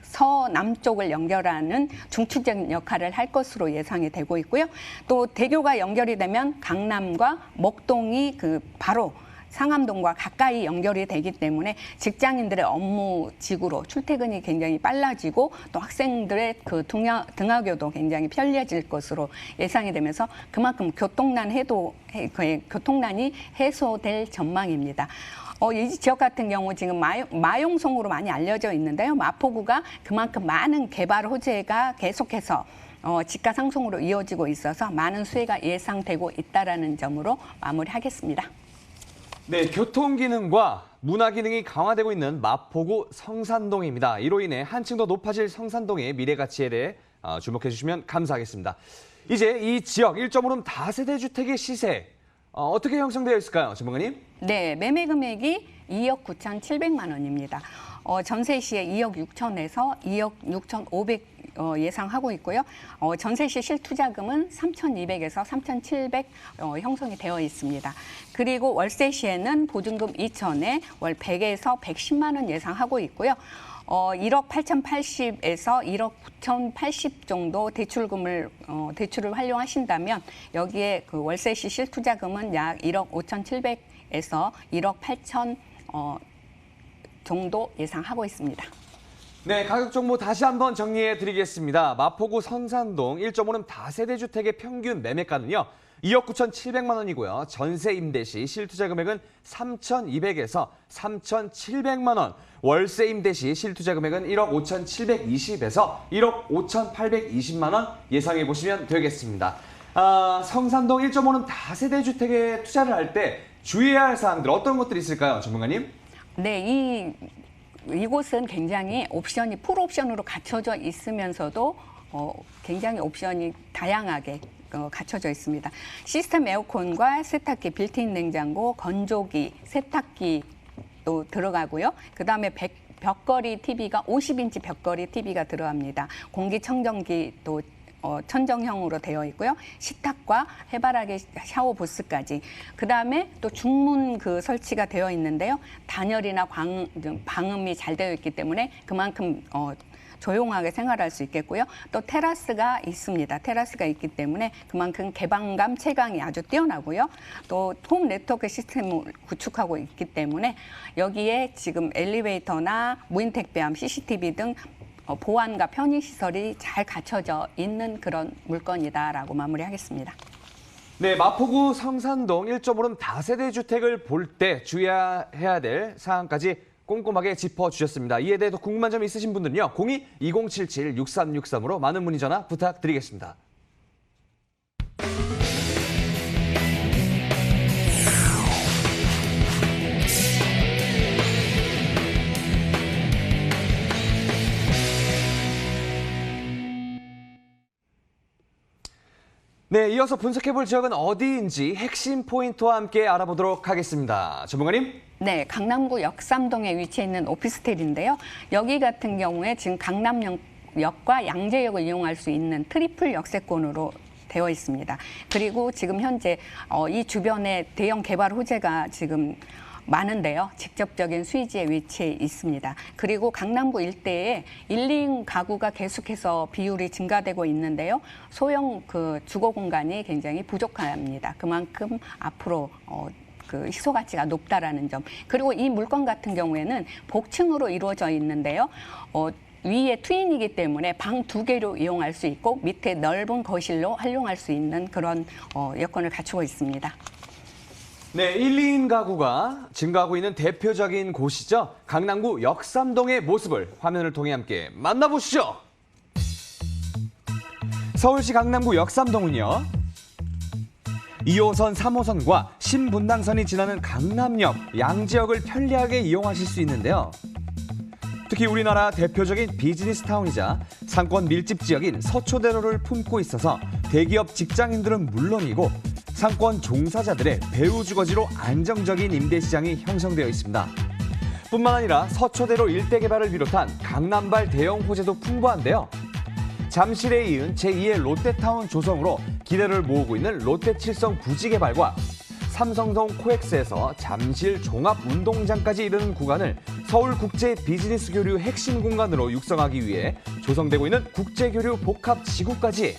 서남쪽을 연결하는 중추적 역할을 할 것으로 예상이 되고 있고요. 또 대교가 연결이 되면 강남과 목동이 바로 상암동과 가까이 연결이 되기 때문에 직장인들의 업무직으로 출퇴근이 굉장히 빨라지고 또 학생들의 그 등하교도 굉장히 편리해질 것으로 예상이 되면서 그만큼 교통난이 해소될 전망입니다. 이 지역 같은 경우 지금 마용성으로 많이 알려져 있는데요. 마포구가 그만큼 많은 개발 호재가 계속해서 지가 상승으로 이어지고 있어서 많은 수혜가 예상되고 있다라는 점으로 마무리하겠습니다. 네, 교통 기능과 문화 기능이 강화되고 있는 마포구 성산동입니다. 이로 인해 한층 더 높아질 성산동의 미래 가치에 대해 주목해 주시면 감사하겠습니다. 이제 이 지역 1.5룸 다세대 주택의 시세 어떻게 형성되어 있을까요, 전문가님? 네, 매매 금액이 2억 9,700만 원입니다. 전세 시에 2억 6천에서 2억 6,500 예상하고 있고요. 전세 시 실투자금은 3,200에서 3,700 형성이 되어 있습니다. 그리고 월세 시에는 보증금 2천에 월 100에서 110만 원 예상하고 있고요. 1억 8,080에서 1억 9,080 정도 대출을 활용하신다면 여기에 그 월세 시 실투자금은 약 1억 5,700에서 1억 8천 정도 예상하고 있습니다. 네, 가격 정보 다시 한번 정리해 드리겠습니다. 마포구 성산동 1.5룸 다세대 주택의 평균 매매가는요. 2억 9,700만 원이고요. 전세 임대 시 실투자 금액은 3,200에서 3,700만 원. 월세 임대 시 실투자 금액은 1억 5,720에서 1억 5,820만 원 예상해 보시면 되겠습니다. 성산동 1.5룸 다세대 주택에 투자를 할 때 주의해야 할 사항들 어떤 것들이 있을까요, 전문가님? 네, 이곳은 굉장히 옵션이 풀옵션으로 갖춰져 있으면서도 굉장히 옵션이 다양하게 갖춰져 있습니다. 시스템 에어컨과 세탁기, 빌트인 냉장고, 건조기, 세탁기도 들어가고요. 그다음에 벽걸이 TV가 50인치 벽걸이 TV가 들어갑니다. 공기청정기도 천정형으로 되어 있고요. 식탁과 해바라기 샤워 부스까지. 그다음에 또 중문 설치가 되어 있는데요. 단열이나 방음이 잘 되어 있기 때문에 그만큼 조용하게 생활할 수 있겠고요. 또 테라스가 있습니다. 테라스가 있기 때문에 그만큼 개방감, 채광이 아주 뛰어나고요. 또 홈 네트워크 시스템을 구축하고 있기 때문에 여기에 지금 엘리베이터나 무인 택배함, CCTV 등 보안과 편의시설이 잘 갖춰져 있는 그런 물건이다라고 마무리하겠습니다. 네, 마포구 성산동 1.5룸 다세대 주택을 볼 때 주의해야 될 사항까지 꼼꼼하게 짚어주셨습니다. 이에 대해 더 궁금한 점 있으신 분들은요. 02-2077-6363으로 많은 문의 전화 부탁드리겠습니다. 네, 이어서 분석해볼 지역은 어디인지 핵심 포인트와 함께 알아보도록 하겠습니다. 전문가님. 네, 강남구 역삼동에 위치해 있는 오피스텔인데요. 여기 같은 경우에 지금 강남역과 양재역을 이용할 수 있는 트리플 역세권으로 되어 있습니다. 그리고 지금 현재 이 주변에 대형 개발 호재가 지금 많은데요. 직접적인 수위지에 위치해 있습니다. 그리고 강남구 일대에 1인 가구가 계속해서 비율이 증가되고 있는데요. 소형 주거 공간이 굉장히 부족합니다. 그만큼 앞으로 희소 가치가 높다라는 점. 그리고 이 물건 같은 경우에는 복층으로 이루어져 있는데요. 위에 트윈이기 때문에 방 2개로 이용할 수 있고 밑에 넓은 거실로 활용할 수 있는 그런 여건을 갖추고 있습니다. 네, 1, 2인 가구가 증가하고 있는 대표적인 곳이죠. 강남구 역삼동의 모습을 화면을 통해 함께 만나보시죠. 서울시 강남구 역삼동은요. 2호선, 3호선과 신분당선이 지나는 강남역, 양지역을 편리하게 이용하실 수 있는데요. 특히 우리나라 대표적인 비즈니스 타운이자 상권 밀집 지역인 서초대로를 품고 있어서 대기업 직장인들은 물론이고 상권 종사자들의 배후 주거지로 안정적인 임대 시장이 형성되어 있습니다. 뿐만 아니라 서초대로 일대 개발을 비롯한 강남발 대형 호재도 풍부한데요. 잠실에 이은 제2의 롯데타운 조성으로 기대를 모으고 있는 롯데칠성 부지 개발과 삼성동 코엑스에서 잠실 종합운동장까지 이르는 구간을 서울국제 비즈니스 교류 핵심 공간으로 육성하기 위해 조성되고 있는 국제교류 복합지구까지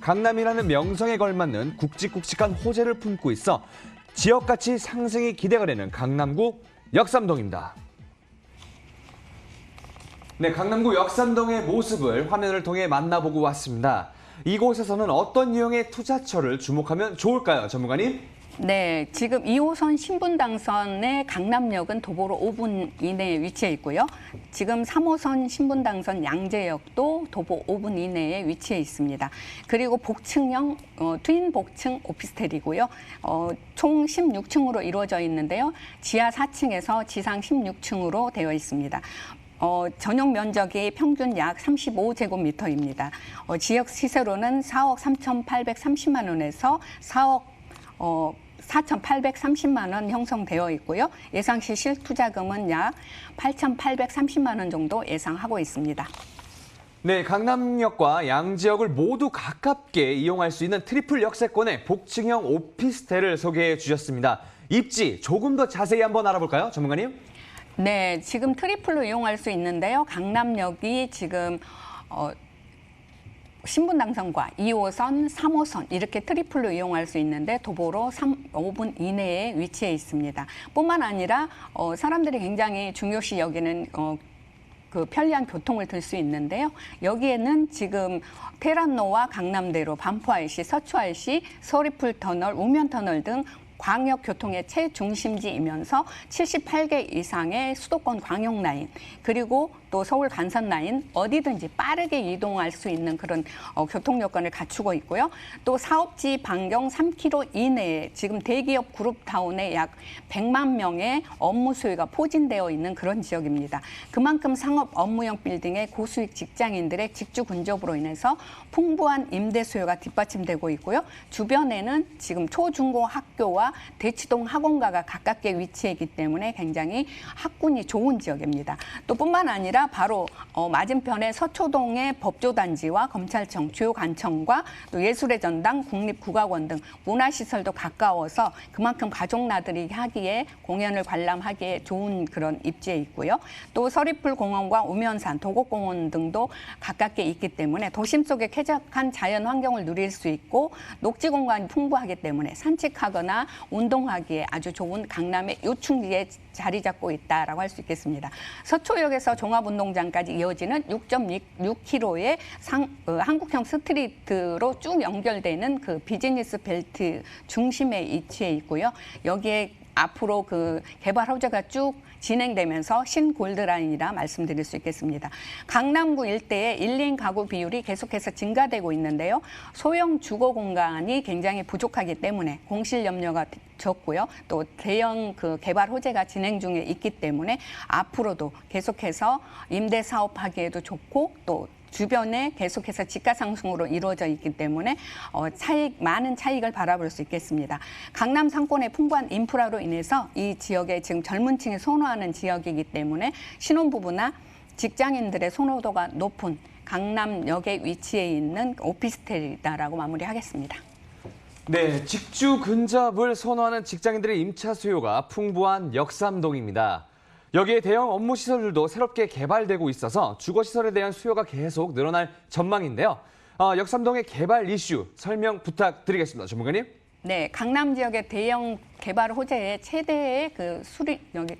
강남이라는 명성에 걸맞는 굵직굵직한 호재를 품고 있어 지역가치 상승이 기대가 되는 강남구 역삼동입니다. 네, 강남구 역삼동의 모습을 화면을 통해 만나보고 왔습니다. 이곳에서는 어떤 유형의 투자처를 주목하면 좋을까요, 전문가님? 네, 지금 2호선 신분당선의 강남역은 도보로 5분 이내에 위치해 있고요. 지금 3호선 신분당선 양재역도 도보 5분 이내에 위치해 있습니다. 그리고 복층형 트윈 복층 오피스텔이고요. 총 16층으로 이루어져 있는데요. 지하 4층에서 지상 16층으로 되어 있습니다. 전용 면적이 평균 약 35제곱미터입니다. 지역 시세로는 4억 3,830만 원에서 4억 4,830만 원 형성되어 있고요. 예상시 실투자금은 약 8,830만 원 정도 예상하고 있습니다. 네, 강남역과 양지역을 모두 가깝게 이용할 수 있는 트리플 역세권의 복층형 오피스텔을 소개해 주셨습니다. 입지 조금 더 자세히 한번 알아볼까요, 전문가님? 네, 지금 트리플로 이용할 수 있는데요. 강남역이 지금 신분당선과 2호선, 3호선 이렇게 트리플로 이용할 수 있는데 도보로 5분 이내에 위치해 있습니다. 뿐만 아니라 사람들이 굉장히 중요시 여기는 그 편리한 교통을 들 수 있는데요. 여기에는 지금 테란로와 강남대로, 반포IC, 서초IC, 서리풀터널, 우면터널 등 광역교통의 최중심지이면서 78개 이상의 수도권 광역라인, 그리고 또 서울 간선라인 어디든지 빠르게 이동할 수 있는 그런 교통 여건을 갖추고 있고요. 또 사업지 반경 3km 이내에 지금 대기업 그룹타운에 약 100만 명의 업무 수요가 포진되어 있는 그런 지역입니다. 그만큼 상업 업무형 빌딩의 고수익 직장인들의 직주 근접으로 인해서 풍부한 임대 수요가 뒷받침되고 있고요. 주변에는 지금 초중고 학교와 대치동 학원가가 가깝게 위치해 있기 때문에 굉장히 학군이 좋은 지역입니다. 또 뿐만 아니라 바로 맞은편에 서초동의 법조단지와 검찰청, 주요 관청과 또 예술의 전당, 국립국악원 등 문화시설도 가까워서 그만큼 가족 나들이 하기에, 공연을 관람하기에 좋은 그런 입지에 있고요. 또 서리풀 공원과 우면산, 도곡공원 등도 가깝게 있기 때문에 도심 속에 쾌적한 자연 환경을 누릴 수 있고 녹지 공간이 풍부하기 때문에 산책하거나 운동하기에 아주 좋은 강남의 요충지에 자리 잡고 있다라고 할 수 있겠습니다. 서초역에서 종합운동장까지 이어지는 6.6km의 한국형 스트리트로 쭉 연결되는 그 비즈니스 벨트 중심에 위치해 있고요. 여기에 앞으로 그 개발 호재가 쭉 진행되면서 신골드라인이라 말씀드릴 수 있겠습니다. 강남구 일대의 1인 가구 비율이 계속해서 증가되고 있는데요. 소형 주거 공간이 굉장히 부족하기 때문에 공실 염려가 적고요. 또 대형 그 개발 호재가 진행 중에 있기 때문에 앞으로도 계속해서 임대 사업하기에도 좋고 또 주변에 계속해서 집가 상승으로 이루어져 있기 때문에 많은 차익을 바라볼 수 있겠습니다. 강남 상권의 풍부한 인프라로 인해서 이 지역에 지금 젊은 층이 선호하는 지역이기 때문에 신혼부부나 직장인들의 선호도가 높은 강남역에 위치해 있는 오피스텔이다라고 마무리하겠습니다. 네, 직주 근접을 선호하는 직장인들의 임차 수요가 풍부한 역삼동입니다. 여기에 대형 업무 시설들도 새롭게 개발되고 있어서 주거 시설에 대한 수요가 계속 늘어날 전망인데요. 역삼동의 개발 이슈 설명 부탁드리겠습니다, 전문가님. 네, 강남 지역의 대형 개발 호재의 최대의 여기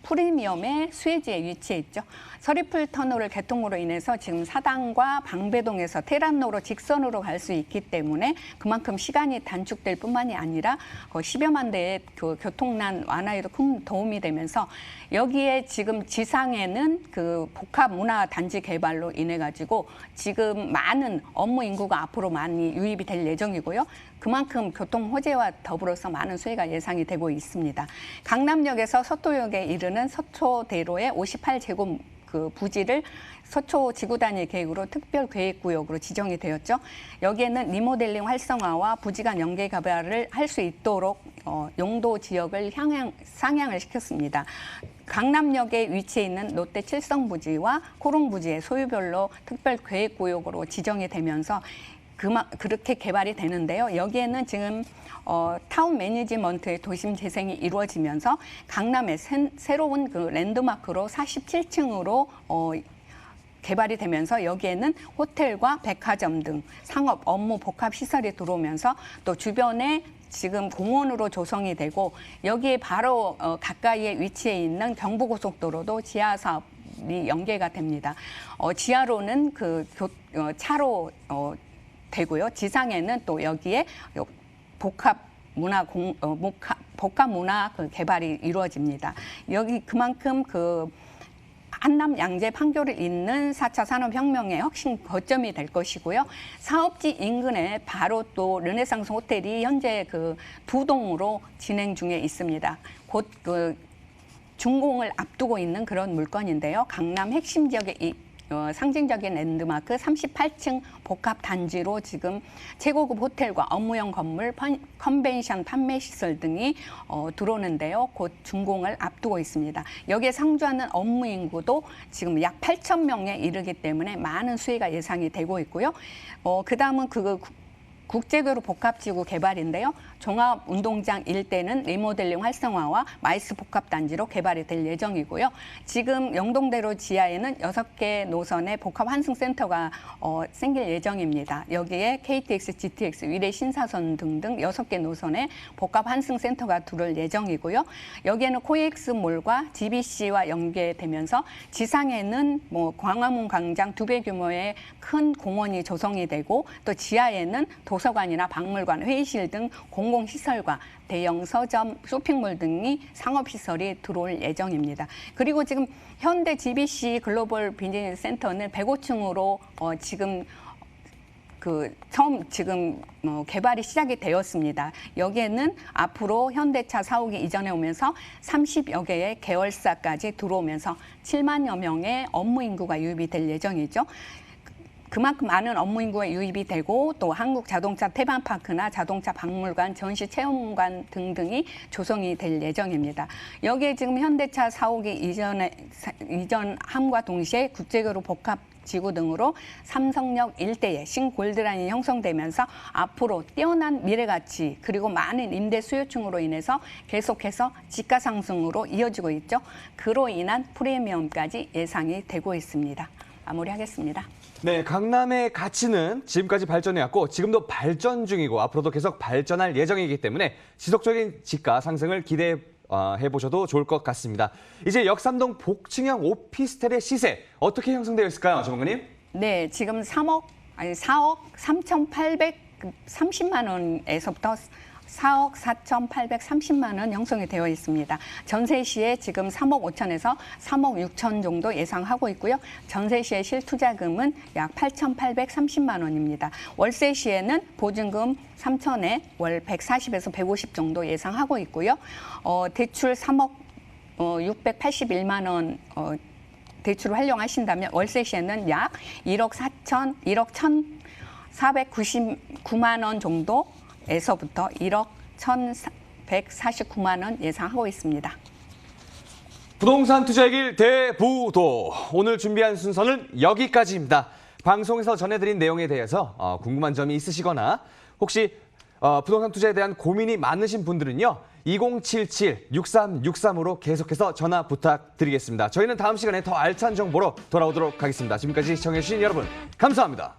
프리미엄의 수혜지에 위치해 있죠. 서리풀 터널을 개통으로 인해서 지금 사당과 방배동에서 테란로로 직선으로 갈 수 있기 때문에 그만큼 시간이 단축될 뿐만이 아니라 10여만 대의 교통난 완화에도 큰 도움이 되면서 여기에 지금 지상에는 그 복합 문화 단지 개발로 인해 가지고 지금 많은 업무 인구가 앞으로 많이 유입이 될 예정이고요. 그만큼 교통 호재와 더불어서 많은 수혜가 예상이 되고 있습니다. 강남역에서 서초역에 이르는 서초대로의 58제곱 그 부지를 서초 지구단위 계획으로 특별계획구역으로 지정이 되었죠. 여기에는 리모델링 활성화와 부지 간 연계 개발을 할 수 있도록 용도 지역을 상향을 시켰습니다. 강남역에 위치해 있는 롯데 칠성부지와 코롱부지의 소유별로 특별계획구역으로 지정이 되면서 그렇게 개발이 되는데요. 여기에는 지금 타운 매니지먼트의 도심 재생이 이루어지면서 강남의 새로운 그 랜드마크로 47층으로 개발이 되면서 여기에는 호텔과 백화점 등 상업 업무 복합 시설이 들어오면서 또 주변에 지금 공원으로 조성이 되고 여기에 바로 가까이에 위치해 있는 경부고속도로도 지하 사업이 연계가 됩니다. 지하로는 차로 되고요. 지상에는 또 여기에 복합 복합 문화 그 개발이 이루어집니다. 여기 그만큼 그 한남 양재 판교를 잇는 4차 산업혁명의 혁신 거점이 될 것이고요. 사업지 인근에 바로 또 르네상스 호텔이 현재 그 2동으로 진행 중에 있습니다. 곧 그 준공을 앞두고 있는 그런 물건인데요. 강남 핵심 지역의 상징적인 랜드마크 38층 복합 단지로 지금 최고급 호텔과 업무용 건물, 컨벤션 판매 시설 등이 들어오는데요. 곧 준공을 앞두고 있습니다. 여기에 상주하는 업무 인구도 지금 약 8천 명에 이르기 때문에 많은 수혜가 예상이 되고 있고요. 그다음은 국제교류 복합지구 개발인데요. 종합운동장 일대는 리모델링 활성화와 마이스 복합단지로 개발이 될 예정이고요. 지금 영동대로 지하에는 6개 노선의 복합 환승센터가 생길 예정입니다. 여기에 KTX, GTX, 위례 신사선 등등 6개 노선의 복합 환승센터가 들어올 예정이고요. 여기에는 코엑스몰과 GBC와 연계되면서 지상에는 광화문 광장 2배 규모의 큰 공원이 조성이 되고 또 지하에는 도서관이나 박물관, 회의실 등 공공시설과 대형 서점, 쇼핑몰 등이 상업시설이 들어올 예정입니다. 그리고 지금 현대 GBC 글로벌 비즈니스 센터는 105층으로 지금 개발이 시작이 되었습니다. 여기에는 앞으로 현대차 사옥이 이전해 오면서 30여 개의 계열사까지 들어오면서 7만여 명의 업무 인구가 유입이 될 예정이죠. 그만큼 많은 업무 인구가 유입이 되고 또 한국 자동차 테마파크나 자동차 박물관, 전시 체험관 등등이 조성이 될 예정입니다. 여기에 지금 현대차 사옥이 이전함과 동시에 국제교류 복합 지구 등으로 삼성역 일대에 신골드라인이 형성되면서 앞으로 뛰어난 미래 가치 그리고 많은 임대 수요층으로 인해서 계속해서 지가 상승으로 이어지고 있죠. 그로 인한 프리미엄까지 예상이 되고 있습니다. 마무리하겠습니다. 네, 강남의 가치는 지금까지 발전해왔고 지금도 발전 중이고 앞으로도 계속 발전할 예정이기 때문에 지속적인 지가 상승을 기대해 보셔도 좋을 것 같습니다. 이제 역삼동 복층형 오피스텔의 시세 어떻게 형성되어 있을까요, 전문가님? 네, 지금 4억 3,830만 원에서부터 4억 4,830만 원 형성이 되어 있습니다. 전세 시에 지금 3억 5천에서 3억 6천 정도 예상하고 있고요. 전세 시의 실투자금은 약 8,830만 원입니다. 월세 시에는 보증금 3천에 월 140에서 150 정도 예상하고 있고요. 대출 3억 681만 원 대출을 활용하신다면 월세 시에는 약 1억 1,499만 원 정도에서부터 1억 1,149만 원 예상하고 있습니다. 부동산 투자의 길 대부도. 오늘 준비한 순서는 여기까지입니다. 방송에서 전해드린 내용에 대해서 궁금한 점이 있으시거나 혹시 부동산 투자에 대한 고민이 많으신 분들은요. 2077-6363으로 계속해서 전화 부탁드리겠습니다. 저희는 다음 시간에 더 알찬 정보로 돌아오도록 하겠습니다. 지금까지 시청해주신 여러분 감사합니다.